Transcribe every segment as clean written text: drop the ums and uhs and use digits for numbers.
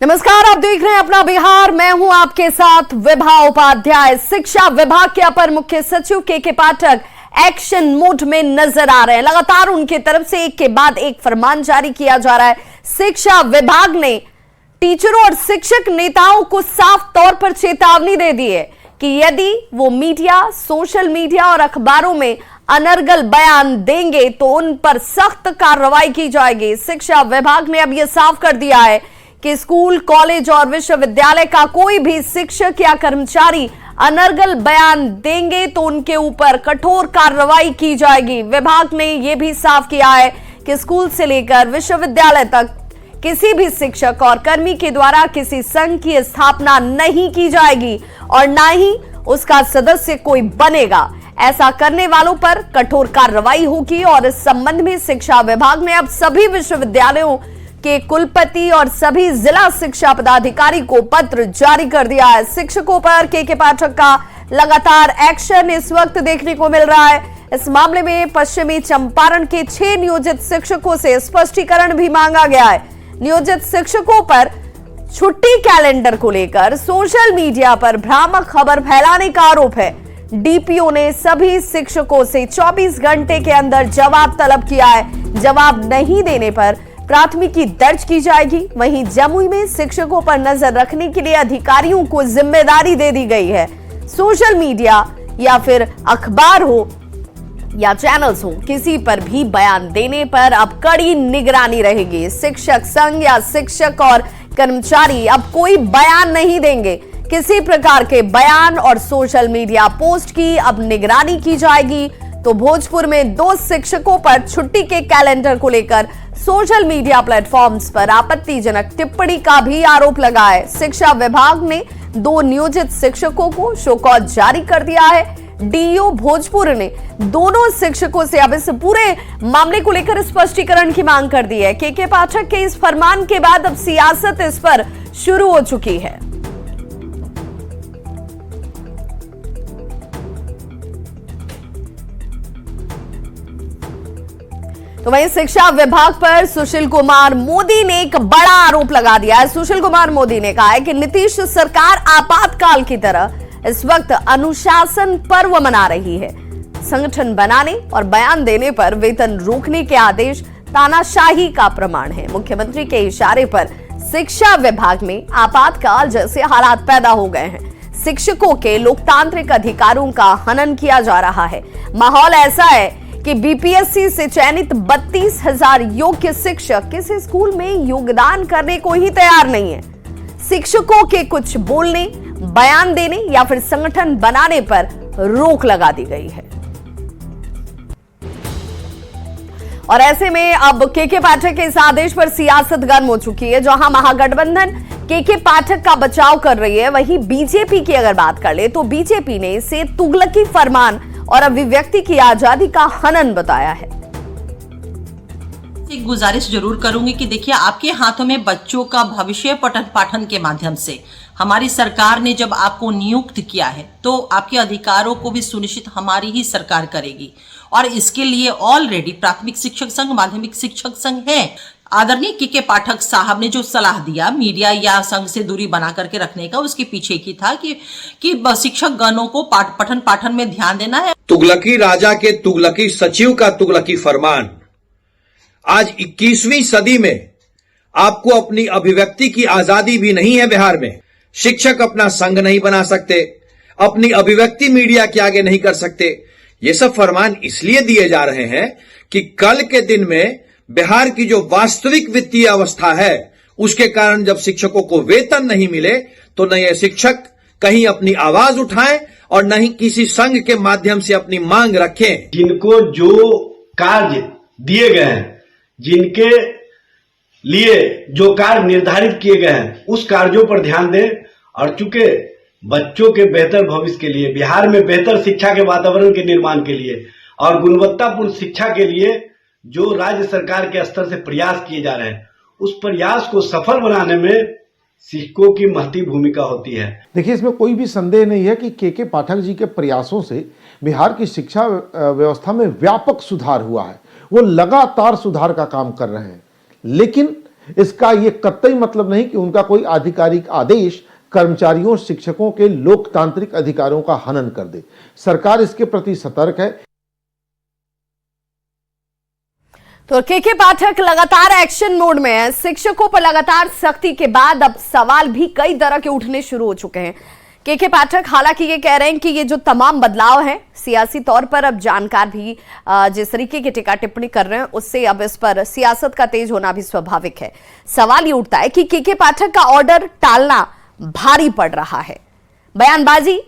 नमस्कार, आप देख रहे हैं अपना बिहार। मैं हूं आपके साथ विभा उपाध्याय। शिक्षा विभाग के अपर मुख्य सचिव के पाठक एक्शन मोड में नजर आ रहे हैं। लगातार उनके तरफ से एक के बाद एक फरमान जारी किया जा रहा है। शिक्षा विभाग ने टीचरों और शिक्षक नेताओं को साफ तौर पर चेतावनी दे दी है कि यदि वो मीडिया, सोशल मीडिया और अखबारों में अनर्गल बयान देंगे तो उन पर सख्त कार्रवाई की जाएगी। शिक्षा विभाग ने अब यह साफ कर दिया है कि स्कूल, कॉलेज और विश्वविद्यालय का कोई भी शिक्षक या कर्मचारी अनर्गल बयान देंगे तो उनके ऊपर कठोर कार्रवाई की जाएगी। विभाग ने यह भी साफ किया है कि स्कूल से लेकर विश्वविद्यालय तक किसी भी शिक्षक और कर्मी के द्वारा किसी संघ की स्थापना नहीं की जाएगी और ना ही उसका सदस्य कोई बनेगा। ऐसा करने वालों पर कठोर कार्रवाई होगी और इस संबंध में शिक्षा विभाग ने अब सभी विश्वविद्यालयों के कुलपति और सभी जिला शिक्षा पदाधिकारी को पत्र जारी कर दिया है। शिक्षकों पर के पाठक का लगातार एक्शन इस वक्त देखने को मिल रहा है। इस मामले में पश्चिमी चंपारण के 6 नियोजित शिक्षकों से स्पष्टीकरण भी मांगा गया है। नियोजित शिक्षकों पर छुट्टी कैलेंडर को लेकर सोशल मीडिया पर भ्रामक खबर फैलाने का आरोप है। डीपीओ ने सभी शिक्षकों से 24 घंटे के अंदर जवाब तलब किया है। जवाब नहीं देने पर प्राथमिकी दर्ज की जाएगी। वहीं जमुई में शिक्षकों पर नजर रखने के लिए अधिकारियों को जिम्मेदारी दे दी गई है। सोशल मीडिया या फिर अखबार हो या चैनल्स हो, किसी पर भी बयान देने पर अब कड़ी निगरानी रहेगी। शिक्षक संघ या शिक्षक और कर्मचारी अब कोई बयान नहीं देंगे। किसी प्रकार के बयान और सोशल मीडिया पोस्ट की अब निगरानी की जाएगी। तो भोजपुर में 2 शिक्षकों पर छुट्टी के कैलेंडर को लेकर सोशल मीडिया प्लेटफॉर्म्स पर आपत्तिजनक टिप्पणी का भी आरोप लगा है। शिक्षा विभाग ने 2 नियोजित शिक्षकों को शो कॉज जारी कर दिया है। डीईओ भोजपुर ने दोनों शिक्षकों से अब इस पूरे मामले को लेकर स्पष्टीकरण की मांग कर दी है। के पाठक के इस फरमान के बाद अब सियासत इस पर शुरू हो चुकी है। तो वहीं शिक्षा विभाग पर सुशील कुमार मोदी ने एक बड़ा आरोप लगा दिया है। सुशील कुमार मोदी ने कहा है कि नीतीश सरकार आपातकाल की तरह इस वक्त अनुशासन पर्व मना रही है। संगठन बनाने और बयान देने पर वेतन रोकने के आदेश तानाशाही का प्रमाण है। मुख्यमंत्री के इशारे पर शिक्षा विभाग में आपातकाल जैसे हालात पैदा हो गए हैं। शिक्षकों के लोकतांत्रिक अधिकारों का हनन किया जा रहा है। माहौल ऐसा है कि बीपीएससी से चयनित 32,000 योग्य शिक्षक किसी स्कूल में योगदान करने को ही तैयार नहीं है। शिक्षकों के कुछ बोलने, बयान देने या फिर संगठन बनाने पर रोक लगा दी गई है। और ऐसे में अब के पाठक के इस आदेश पर सियासत गर्म हो चुकी है। जहां महागठबंधन के पाठक का बचाव कर रही है, वहीं बीजेपी की अगर बात कर ले तो बीजेपी ने इसे तुगलकी फरमान और अभिव्यक्ति की आजादी का हनन बताया है। एक गुजारिश जरूर करूंगी कि देखिए, आपके हाथों में बच्चों का भविष्य पठन पाठन के माध्यम से हमारी सरकार ने जब आपको नियुक्त किया है तो आपके अधिकारों को भी सुनिश्चित हमारी ही सरकार करेगी। और इसके लिए ऑलरेडी प्राथमिक शिक्षक संघ, माध्यमिक शिक्षक संघ है। आदरणीय के पाठक साहब ने जो सलाह दिया मीडिया या संघ से दूरी बना करके रखने का, उसके पीछे की था कि शिक्षक गणों को पठन पाठन में ध्यान देना है। तुगलकी राजा के तुगलकी सचिव का तुगलकी फरमान। आज 21वीं सदी में आपको अपनी अभिव्यक्ति की आजादी भी नहीं है। बिहार में शिक्षक अपना संघ नहीं बना सकते, अपनी अभिव्यक्ति मीडिया के आगे नहीं कर सकते। ये सब फरमान इसलिए दिए जा रहे हैं कि कल के दिन में बिहार की जो वास्तविक वित्तीय अवस्था है उसके कारण जब शिक्षकों को वेतन नहीं मिले तो न ये शिक्षक कहीं अपनी आवाज उठाएं और न ही किसी संघ के माध्यम से अपनी मांग रखें। जिनको जो कार्य दिए गए हैं, जिनके लिए जो कार्य निर्धारित किए गए हैं, उस कार्यों पर ध्यान दें। और चूंकि बच्चों के बेहतर भविष्य के लिए, बिहार में बेहतर शिक्षा के वातावरण के निर्माण के लिए और गुणवत्तापूर्ण शिक्षा के लिए जो राज्य सरकार के स्तर से प्रयास किए जा रहे हैं, उस प्रयास को सफल बनाने में शिक्षकों की महती भूमिका होती है। देखिए, इसमें कोई भी संदेह नहीं है कि के पाठक जी के प्रयासों से बिहार की शिक्षा व्यवस्था में व्यापक सुधार हुआ है। वो लगातार सुधार का काम कर रहे हैं, लेकिन इसका ये कतई मतलब नहीं कि उनका कोई आधिकारिक आदेश कर्मचारियों और शिक्षकों के लोकतांत्रिक अधिकारों का हनन कर दे। सरकार इसके प्रति सतर्क है। तो के पाठक लगातार एक्शन मोड में है। शिक्षकों पर लगातार सख्ती के बाद अब सवाल भी कई तरह के उठने शुरू हो चुके हैं। के पाठक हालांकि ये कह रहे हैं कि ये जो तमाम बदलाव हैं सियासी तौर पर अब जानकार भी जिस तरीके की टीका टिप्पणी कर रहे हैं उससे अब इस पर सियासत का तेज होना भी स्वाभाविक है। सवाल ये उठता है कि के पाठक का ऑर्डर टालना भारी पड़ रहा है। बयानबाजी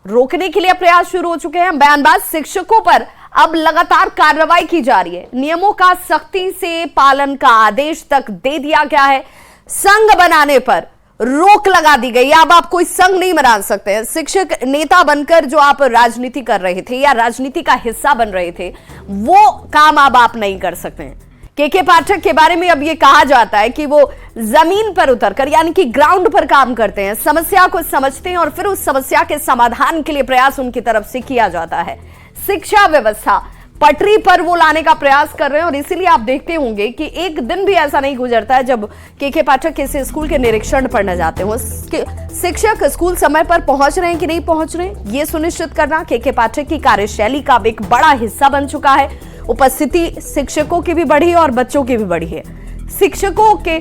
रोकने के लिए प्रयास शुरू हो चुके हैं। बयानबाज शिक्षकों पर अब लगातार कार्रवाई की जा रही है। नियमों का सख्ती से पालन का आदेश तक दे दिया गया है। संघ बनाने पर रोक लगा दी गई। अब आप कोई संघ नहीं बना सकते हैं। शिक्षक नेता बनकर जो आप राजनीति कर रहे थे या राजनीति का हिस्सा बन रहे थे वो काम अब आप नहीं कर सकते हैं। के पाठक के बारे में अब ये कहा जाता है कि वो जमीन पर उतरकर यानी कि ग्राउंड पर काम करते हैं, समस्या को समझते हैं और फिर उस समस्या के समाधान के लिए प्रयास उनकी तरफ से किया जाता है। शिक्षा व्यवस्था पटरी पर वो लाने का प्रयास कर रहे हैं और इसीलिए आप देखते होंगे कि एक दिन भी ऐसा नहीं गुजरता है जब के पाठक किसी स्कूल के निरीक्षण पर न जाते हो। शिक्षक स्कूल समय पर पहुंच रहे हैं कि नहीं पहुंच रहे हैं ये सुनिश्चित करना के पाठक की कार्यशैली का एक बड़ा हिस्सा बन चुका है। उपस्थिति शिक्षकों की भी बढ़ी और बच्चों की भी बढ़ी है। शिक्षकों के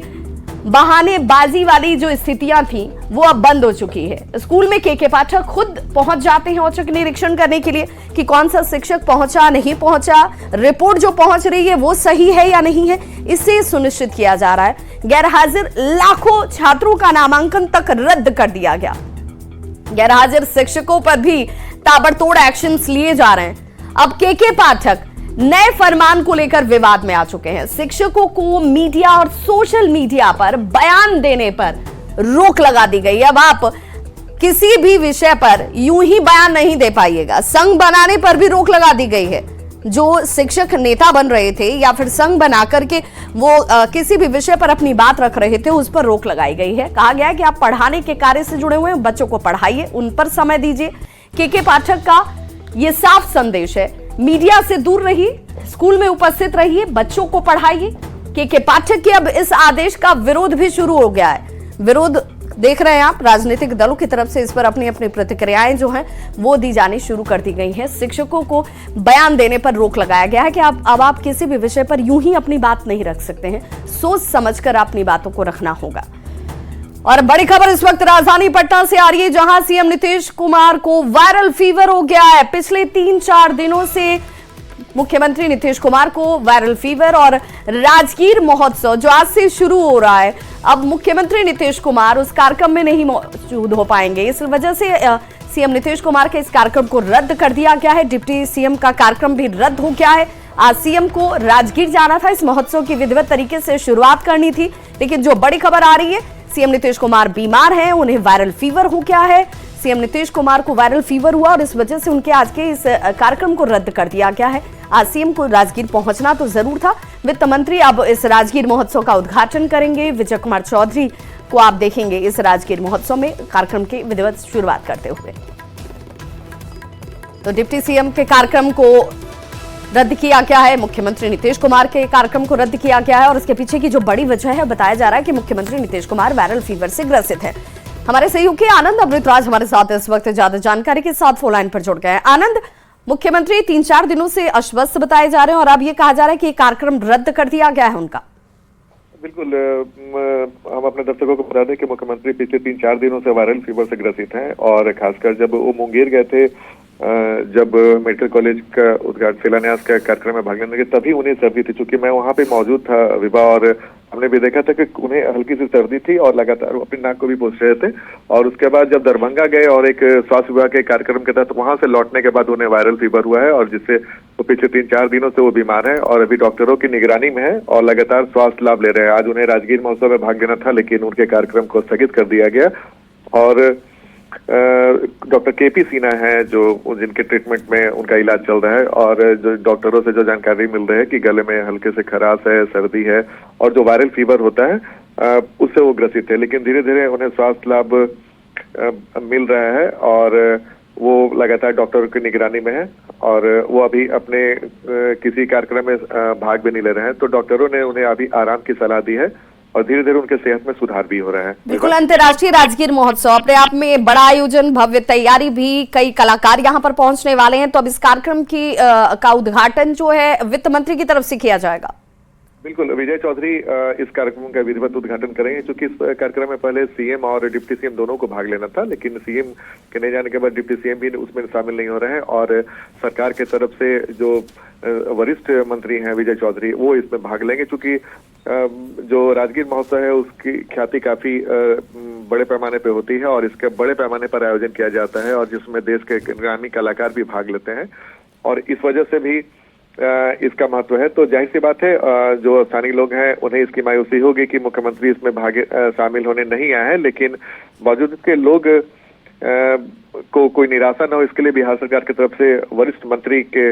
बहानेबाजी वाली जो स्थितियां थी वो अब बंद हो चुकी है। स्कूल में के पाठक खुद पहुंच जाते हैं औचक निरीक्षण करने के लिए कि कौन सा शिक्षक पहुंचा नहीं पहुंचा, रिपोर्ट जो पहुंच रही है वो सही है या नहीं है, इससे सुनिश्चित किया जा रहा है। गैरहाजिर लाखों छात्रों का नामांकन तक रद्द कर दिया गया। गैरहाजिर शिक्षकों पर भी ताबड़तोड़ एक्शन लिए जा रहे हैं। अब के पाठक नए फरमान को लेकर विवाद में आ चुके हैं। शिक्षकों को मीडिया और सोशल मीडिया पर बयान देने पर रोक लगा दी गई। अब आप किसी भी विषय पर यूं ही बयान नहीं दे पाइएगा। संघ बनाने पर भी रोक लगा दी गई है। जो शिक्षक नेता बन रहे थे या फिर संघ बना करके वो किसी भी विषय पर अपनी बात रख रहे थे उस पर रोक लगाई गई है। कहा गया है कि आप पढ़ाने के कार्य से जुड़े हुए हैं, बच्चों को पढ़ाइए, उन पर समय दीजिए। के पाठक का यह साफ संदेश है, मीडिया से दूर रहिए, स्कूल में उपस्थित रहिए, बच्चों को पढ़ाइए। के पाठक के अब इस आदेश का विरोध भी शुरू हो गया है। विरोध देख रहे हैं आप, राजनीतिक दलों की तरफ से इस पर अपनी अपनी प्रतिक्रियाएं जो हैं वो दी जानी शुरू कर दी गई हैं। शिक्षकों को बयान देने पर रोक लगाया गया है कि अब आप किसी भी विषय पर यूं ही अपनी बात नहीं रख सकते हैं, सोच समझकर अपनी बातों को रखना होगा। और बड़ी खबर इस वक्त राजधानी पटना से आ रही है जहां सीएम नीतीश कुमार को वायरल फीवर हो गया है। पिछले 3-4 दिनों से मुख्यमंत्री नीतीश कुमार को वायरल फीवर और राजगीर महोत्सव जो आज से शुरू हो रहा है, अब मुख्यमंत्री नीतीश कुमार उस कार्यक्रम में नहीं मौजूद हो पाएंगे। इस वजह से सीएम नीतीश कुमार के इस कार्यक्रम को रद्द कर दिया गया है। डिप्टी सीएम का कार्यक्रम भी रद्द हो गया है। आज सीएम को राजगीर जाना था, इस महोत्सव की विधिवत तरीके से शुरुआत करनी थी, लेकिन जो बड़ी खबर आ रही है सीएम नीतीश कुमार बीमार हैं, उन्हें वायरल फीवर हो गया है। सीएम नीतीश कुमार को वायरल फीवर हुआ और इस वजह से उनके आज के इस कार्यक्रम को रद्द कर दिया गया है। आज सीएम को राजगीर पहुंचना तो जरूर था। वित्त मंत्री अब इस राजगीर महोत्सव का उद्घाटन करेंगे। विजय कुमार चौधरी को आप देखेंगे इस राजगीर महोत्सव में कार्यक्रम की विधिवत शुरुआत करते हुए। तो डिप्टी सीएम के कार्यक्रम को रद्द किया गया है, मुख्यमंत्री नीतीश कुमार के कार्यक्रम को रद्द किया गया है और इसके पीछे की जो बड़ी वजह है बताया जा रहा है कि मुख्यमंत्री नीतीश कुमार वायरल फीवर से ग्रसित है। हमारे सहयोगी आनंद अमृतराज हमारे साथ इस वक्त ज्यादा जानकारी के साथ फोन लाइन पर जुड़ गए हैं। आनंद, मुख्यमंत्री 3-4 दिनों से अस्वस्थ बताए जा रहे हैं और अब ये कहा जा रहा है कि कार्यक्रम रद्द कर दिया गया है उनका। बिल्कुल, हम अपने दर्शकों को बता दें कि मुख्यमंत्री पिछले 3-4 दिनों से वायरल फीवर से ग्रसित हैं और खासकर जब वो मुंगेर गए थे, जब मेडिकल कॉलेज का उद्घाटन शिलान्यास का कार्यक्रम में भाग लेने के तभी उन्हें सर्दी थी। चूंकि मैं वहां पे मौजूद था विभा, और हमने भी देखा था कि उन्हें हल्की सी सर्दी थी और लगातार अपनी नाक को भी पोंछ रहे थे। और उसके बाद जब दरभंगा गए और एक स्वास्थ्य विभाग के कार्यक्रम के तहत वहां से लौटने के बाद उन्हें वायरल फीवर हुआ है और जिससे वो पिछले 3-4 दिनों से वो बीमार है और अभी डॉक्टरों की निगरानी में है और लगातार स्वास्थ्य लाभ ले रहे हैं। आज उन्हें राजगीर महोत्सव में भाग लेना था लेकिन उनके कार्यक्रम को स्थगित कर दिया गया। और डॉक्टर केपी सिन्हा है जो जिनके ट्रीटमेंट में उनका इलाज चल रहा है और जो डॉक्टरों से जो जानकारी मिल रही है कि गले में हल्के से खराश है, सर्दी है और जो वायरल फीवर होता है उससे वो ग्रसित है। लेकिन धीरे धीरे उन्हें स्वास्थ्य लाभ मिल रहा है और वो लगातार डॉक्टरों की निगरानी में है और वो अभी अपने किसी कार्यक्रम में भाग भी नहीं ले रहे हैं। तो डॉक्टरों ने उन्हें अभी आराम की सलाह दी है और धीरे धीरे उनके सेहत में सुधार भी हो रहा है। बिल्कुल, अंतर्राष्ट्रीय राजगीर महोत्सव अपने आप में बड़ा आयोजन, भव्य तैयारी भी, कई कलाकार यहाँ पर पहुंचने वाले हैं। तो अब इस कार्यक्रम का उद्घाटन जो है वित्त मंत्री की तरफ से किया जाएगा। बिल्कुल, विजय चौधरी इस कार्यक्रम का विधिवत उद्घाटन करेंगे, क्योंकि इस कार्यक्रम में पहले सीएम और डिप्टी सीएम दोनों को भाग लेना था, लेकिन सीएम के नहीं जाने के बाद डिप्टी सीएम भी उसमें शामिल नहीं हो रहे हैं और सरकार के तरफ से जो वरिष्ठ मंत्री हैं विजय चौधरी, वो इसमें भाग लेंगे। क्योंकि जो राजगीर महोत्सव है उसकी ख्याति काफी बड़े पैमाने पे होती है और इसके बड़े पैमाने पर आयोजन किया जाता है और जिसमें देश के ग्रामीण कलाकार भी भाग लेते हैं और इस वजह से भी इसका महत्व है। तो जाहिर सी बात है जो स्थानीय लोग हैं उन्हें इसकी मायूसी होगी कि मुख्यमंत्री इसमें शामिल होने नहीं आए हैं, लेकिन बावजूद के लोग को कोई निराशा न हो इसके लिए बिहार सरकार की तरफ से वरिष्ठ मंत्री के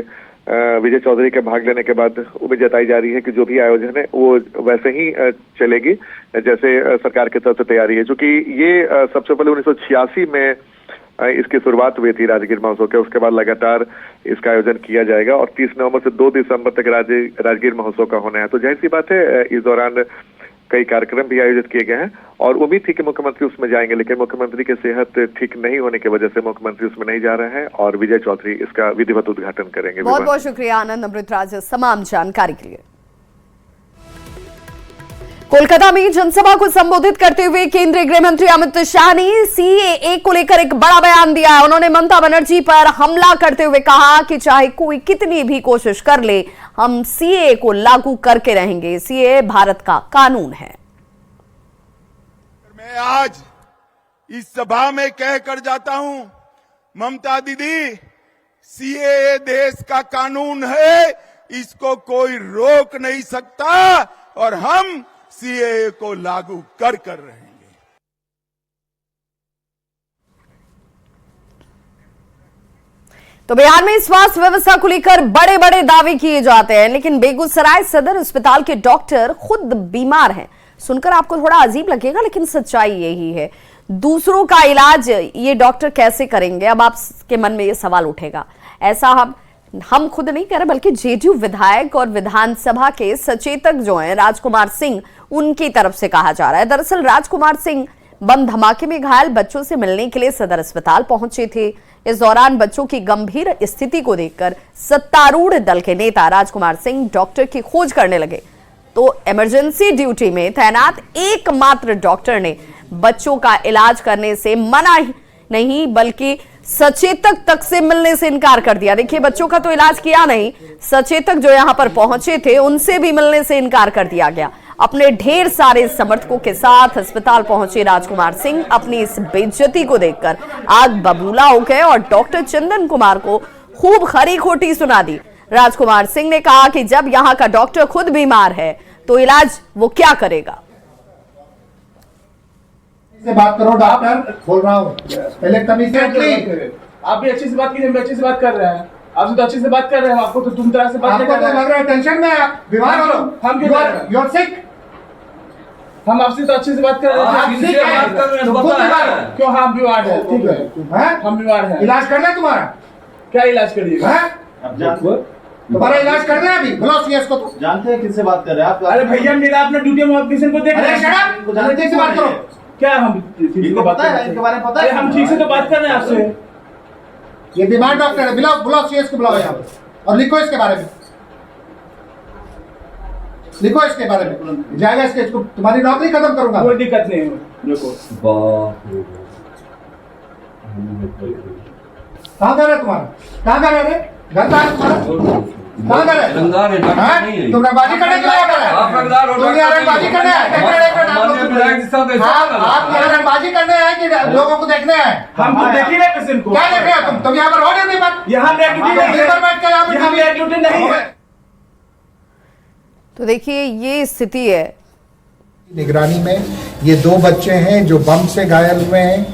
विजय चौधरी के भाग लेने के बाद उम्मीद जताई जा रही है कि जो भी आयोजन है वो वैसे ही चलेगी जैसे सरकार की तरफ से तैयारी है। क्योंकि ये सबसे पहले 1986 में इसकी शुरुआत हुई थी राजगीर महोत्सव के, उसके बाद लगातार इसका आयोजन किया जाएगा और 30 नवंबर से 2 दिसंबर तक राजगीर महोत्सव का होना है। तो जाहिर सी बात है इस दौरान कई कार्यक्रम भी आयोजित किए गए हैं और उम्मीद थी कि मुख्यमंत्री उसमें जाएंगे, लेकिन मुख्यमंत्री की सेहत ठीक नहीं होने की वजह से मुख्यमंत्री उसमें नहीं जा रहे हैं और विजय चौधरी इसका विधिवत उद्घाटन करेंगे। बहुत बहुत शुक्रिया आनंद अमृतराज तमाम जानकारी के लिए। कोलकाता में जनसभा को संबोधित करते हुए केंद्रीय गृह मंत्री अमित शाह ने सीएए को लेकर एक बड़ा बयान दिया है। उन्होंने ममता बनर्जी पर हमला करते हुए कहा कि चाहे कोई कितनी भी कोशिश कर ले, हम सीएए को लागू करके रहेंगे। सीएए भारत का कानून है। मैं आज इस सभा में कहकर जाता हूं, ममता दीदी, सीएए देश का कानून है, इसको कोई रोक नहीं सकता और हम सीएए को लागू कर रहेंगे। तो बिहार में स्वास्थ्य व्यवस्था को लेकर बड़े बड़े दावे किए जाते हैं, लेकिन बेगूसराय सदर अस्पताल के डॉक्टर खुद बीमार हैं। सुनकर आपको थोड़ा अजीब लगेगा, लेकिन सच्चाई यही है। दूसरों का इलाज ये डॉक्टर कैसे करेंगे? अब आपके मन में ये सवाल उठेगा। ऐसा हम खुद नहीं कह रहे, बल्कि जेडीयू विधायक और विधानसभा के सचेतक जो हैं राजकुमार सिंह, उनकी तरफ से कहा जा रहा है। दरअसल राजकुमार सिंह बम धमाके में घायल बच्चों से मिलने के लिए सदर अस्पताल पहुंचे थे। इस दौरान बच्चों की गंभीर स्थिति को देखकर सत्तारूढ़ दल के नेता राजकुमार सिंह डॉक्टर की खोज करने लगे। तो इमरजेंसी ड्यूटी में तैनात एकमात्र डॉक्टर ने बच्चों का इलाज करने से मना नहीं, बल्कि सचेतक तक से मिलने से इनकार कर दिया। देखिए, बच्चों का तो इलाज किया नहीं, सचेतक जो यहां पर पहुंचे थे उनसे भी मिलने से इनकार कर दिया गया। अपने ढेर सारे समर्थकों के साथ अस्पताल पहुंचे राजकुमार सिंह अपनी इस बेइज्जती को देखकर आग बबूला हो गए और डॉक्टर चंदन कुमार को खूब खरी खोटी सुना दी। राजकुमार सिंह ने कहा कि जब यहां का डॉक्टर खुद बीमार है तो इलाज वो क्या करेगा। से बात करो डॉक्टर, बोल रहा हूँ पहले तमीज से। आप भी अच्छे से बात कीजिए, हम अच्छे से बात कर रहे हैं, आपसे तो अच्छे से बात कर रहे हैं। आपको तो तुम तरह से बात नहीं कर रहे हैं। लग रहा है टेंशन में आप बीमार हो। हम क्यों यू आर सिक। हम आपसे तो अच्छे से बात कर रहे हैं। क्यों? हम बीमार है, ठीक है, हम बीमार है। इलाज करना है तुम्हारा? क्या इलाज करिएगा? तुम्हारा इलाज करना है अभी? बुलाओ सीएस को। तो जानते हैं किससे बात कर रहे हैं आप? अरे भैया, मेरा अपना ड्यूटी में पेशेंट को देख रहे हैं। ठीक से बात करो। क्या हम इनको पता है, इनके बारे में पता है? हम ठीक से तो बात कर रहे हैं आपसे। ये बीमार डॉक्टर है, बुलाओ सीएस को, बुलाओ यहाँ पे और लिखो इसके बारे में, लिखो इसके बारे में। जाएगा इसको, तुम्हारी नौकरी खत्म करूंगा। कोई दिक्कत नहीं है। कहाँ घर है तुम्हारा? कहाँ घर है? घर कहाँ है तुम्हारा? कहाँ घर है? तुम रंगबाजी करने के लिए तुम यहाँ रंगबाजी करने आए? आप यहाँ रंगबाजी करने आए कि लोगों को देखने आए? हम तो देख ही रहे पेशेंट को। क्या देख रहे हो तुम यहाँ पर? हो नहीं बात। यहाँ ड्यूटी नहीं है। तो देखिए, ये स्थिति है। निगरानी में ये 2 बच्चे हैं जो बम से घायल हुए हैं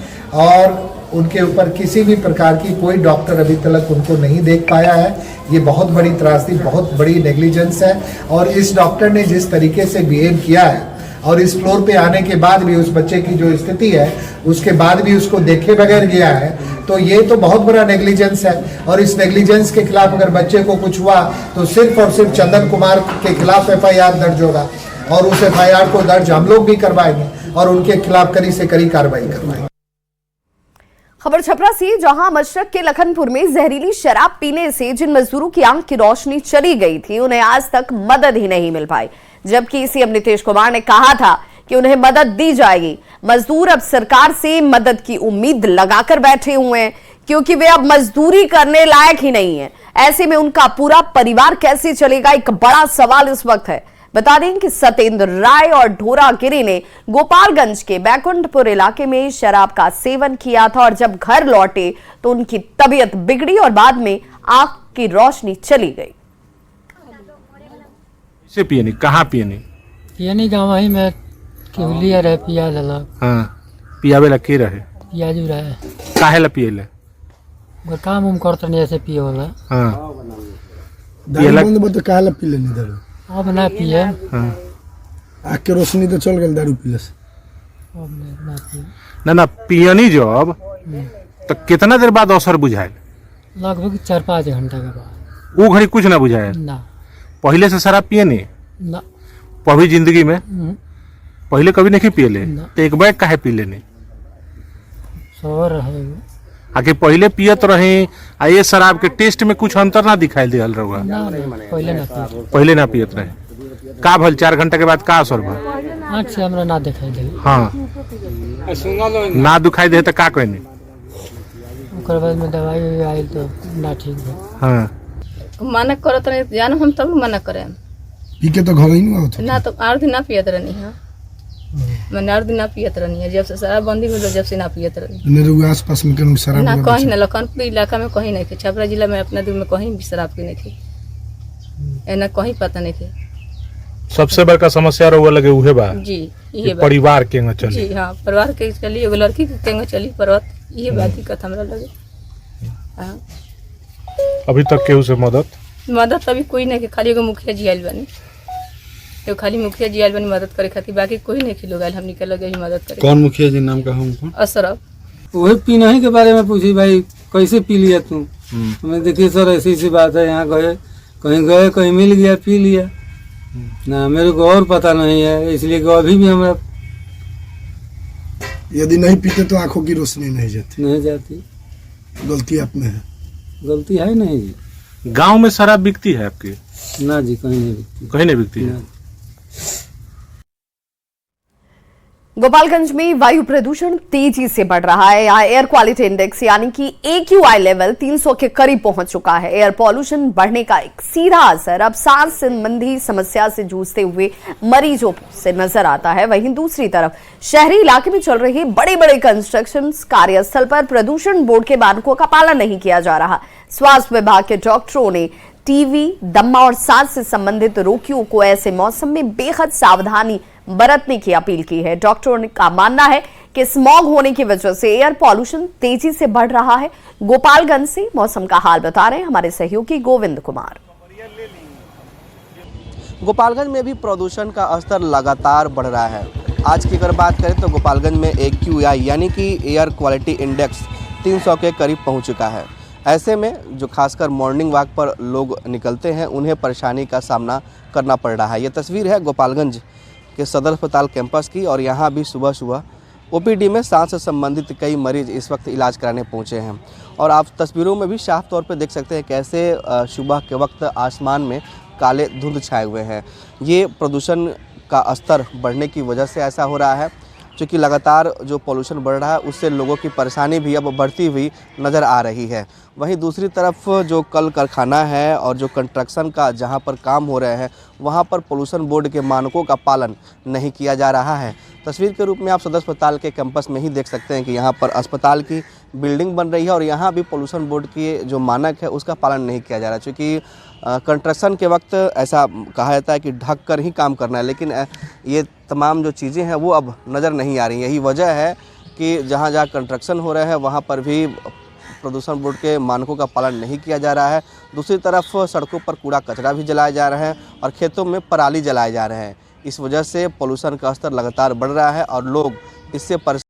और उनके ऊपर किसी भी प्रकार की कोई डॉक्टर अभी तक उनको नहीं देख पाया है। ये बहुत बड़ी त्रासदी, बहुत बड़ी नेग्लिजेंस है और इस डॉक्टर ने जिस तरीके से बिहेव किया है और इस फ्लोर पे आने के बाद भी उस बच्चे की जो स्थिति है उसके बाद भी उसको देखे बगैर गया है, तो ये तो बहुत बड़ा नेग्लिजेंस है। और इस नेग्लिजेंस के खिलाफ अगर बच्चे को कुछ हुआ तो सिर्फ और सिर्फ चंदन कुमार के खिलाफ FIR दर्ज होगा, और उस FIR को दर्ज हम लोग भी करवाएंगे और उनके खिलाफ कड़ी से कड़ी कार्रवाई करवाएंगे। खबर छपरा से, जहां मशरक के लखनपुर में जहरीली शराब पीने से जिन मजदूरों की आंख की रोशनी चली गई थी, उन्हें आज तक मदद ही नहीं मिल पाई, जबकि सीएम नीतीश कुमार ने कहा था कि उन्हें मदद दी जाएगी। मजदूर अब सरकार से मदद की उम्मीद लगाकर बैठे हुए हैं, क्योंकि वे अब मजदूरी करने लायक ही नहीं है। ऐसे में उनका पूरा परिवार कैसे चलेगा, एक बड़ा सवाल इस वक्त है। बता दें कि सत्येंद्र राय और ढोरा गिरी ने गोपालगंज के बैकुंठपुर इलाके में शराब का सेवन किया था, और जब घर लौटे तो उनकी तबीयत बिगड़ी और बाद में आंख की रोशनी चली गई। से पियनी कहाँ पियनी? पियनी गाँव ही में केवलिया रहे, पिया देलक। हाँ, पियावे ला के रहे? पियाजू रहे। काहे ला पियले? वो काम उम करते नहीं ऐसे पिए वाला। हाँ, दारू बंद बा तो काहे ला पी लेनी दारू? अब ना पिए। हाँ, आँख के रोशनी तो चल गई दारू पीले से। अब ना पिए। ना पियनी जब तो कितना देर बाद असर बुझाए? लगभग 4-5 घंटा के बाद। वो घड़ी कुछ ना बुझाए? ना। पहले से शराब पियनी? ना। पहली जिंदगी में पहले कभी नहीं पियले? तो एक बैग काहे पी लेनी? सवर रहे आके पहले पियत रहे, आ ये शराब के टेस्ट में कुछ अंतर ना दिखाई दियल रहुआ? पहले ना पियत रहे। का भल 4 घंटा के बाद का असर भल? आँख से हमरा ना दिखाई दे। हाँ, ना दिखाई दे तो का कहनी? ओकर बाद में दवाई आई तो ना ठीक है। हाँ, मना करत नहीं जान, हम तब मना करें। पी के तो घर ही नहीं होता ना, तो 8 दिन ना पियत रहनी है। मैंने 8 दिन ना पियत रहनी है, जब से शराब बंदी हुई जब से ना पियत रहनी। मेरे आस-पास में कहीं शराब ना कहीं ना, लखनपुर इलाका में कहीं नहीं थे, छपरा जिला में अपना दूर में कहीं भी शराब की नहीं थी, ना कहीं पता नहीं थे। सबसे बड़का समस्या रहुआ लगे उहे बा जी, ये परिवार के चली। जी हाँ, परिवार के चली, एगो लड़की के चली पर्वत, ये बात दिक्कत हमरा लगे। हाँ, अभी तक केहू से मदद अभी कोई नहीं, खाली एगो मुखिया जी आयल बनी, तो खाली मुखिया जी आयल बनी मदद करे खातिर, बाकी कोई नहीं लोग आयल हमनी के लगे ही मदद करे। कौन मुखिया जी नाम का हमको? अशरफ। वही पीना ही के बारे में पूछी, भाई कैसे पी लिया तू? मैं देखिए सर ऐसी बात है, यहाँ गए कहीं मिल गया पी लिया ना, मेरे को और पता नहीं है, इसलिए कि अभी भी हमारा यदि नहीं पीते तो आंखों की रोशनी नहीं जाती। गलती आप में है। गलती है नहीं जी। गांव में शराब बिकती है आपकी? ना जी, कहीं नहीं बिकती। कहीं नहीं बिकती है। गोपालगंज में वायु प्रदूषण तेजी से बढ़ रहा है। यहाँ एयर क्वालिटी इंडेक्स यानी कि AQI लेवल 300 के करीब पहुंच चुका है। एयर पॉल्यूशन बढ़ने का एक सीधा असर अब सांस संबंधी समस्या से जूझते हुए मरीजों से नजर आता है। वहीं दूसरी तरफ शहरी इलाके में चल रहे बड़े बड़े कंस्ट्रक्शन कार्यस्थल पर प्रदूषण बोर्ड के मानकों का पालन नहीं किया जा रहा। स्वास्थ्य विभाग के डॉक्टरों ने टीवी, दम्मा और सांस से संबंधित रोगियों को ऐसे मौसम में बेहद सावधानी बरतने की अपील की है। डॉक्टरों का मानना है कि स्मॉग होने की वजह से एयर पॉल्यूशन तेजी से बढ़ रहा है। गोपालगंज से मौसम का हाल बता रहे हैं हमारे सहयोगी गोविंद कुमार। गोपालगंज में भी प्रदूषण का स्तर लगातार बढ़ रहा है। आज की अगर बात करें तो गोपालगंज में AQI यानी कि एयर क्वालिटी इंडेक्स 300 के करीब पहुंच चुका है। ऐसे में जो खासकर मॉर्निंग वॉक पर लोग निकलते हैं उन्हें परेशानी का सामना करना पड़ रहा है। ये तस्वीर है गोपालगंज के सदर अस्पताल कैंपस की, और यहाँ भी सुबह सुबह OPD में सांस से संबंधित कई मरीज इस वक्त इलाज कराने पहुँचे हैं। और आप तस्वीरों में भी साफ तौर पर देख सकते हैं कैसे सुबह के वक्त आसमान में काले धुंध छाए हुए हैं। ये प्रदूषण का स्तर बढ़ने की वजह से ऐसा हो रहा है, क्योंकि लगातार जो पॉल्यूशन बढ़ रहा है उससे लोगों की परेशानी भी अब बढ़ती हुई नज़र आ रही है। वहीं दूसरी तरफ जो कल कारखाना है और जो कंस्ट्रक्शन का जहां पर काम हो रहे हैं वहां पर पॉल्यूशन बोर्ड के मानकों का पालन नहीं किया जा रहा है। तस्वीर के रूप में आप सदर अस्पताल के कैंपस में ही देख सकते हैं कि यहाँ पर अस्पताल की बिल्डिंग बन रही है और यहाँ भी पॉल्यूशन बोर्ड के जो मानक है उसका पालन नहीं किया जा रहा है। क्योंकि कंस्ट्रक्शन के वक्त ऐसा कहा जाता है कि ढक कर ही काम करना है, लेकिन ये तमाम जो चीज़ें हैं वो अब नज़र नहीं आ रही। यही वजह है कि जहाँ जहाँ कंस्ट्रक्शन हो रहे हैं वहाँ पर भी प्रदूषण बोर्ड के मानकों का पालन नहीं किया जा रहा है। दूसरी तरफ सड़कों पर कूड़ा कचरा भी जलाया जा रहा है और खेतों में पराली जलाए जा रहे हैं। इस वजह से पॉल्यूशन का स्तर लगातार बढ़ रहा है और लोग इससे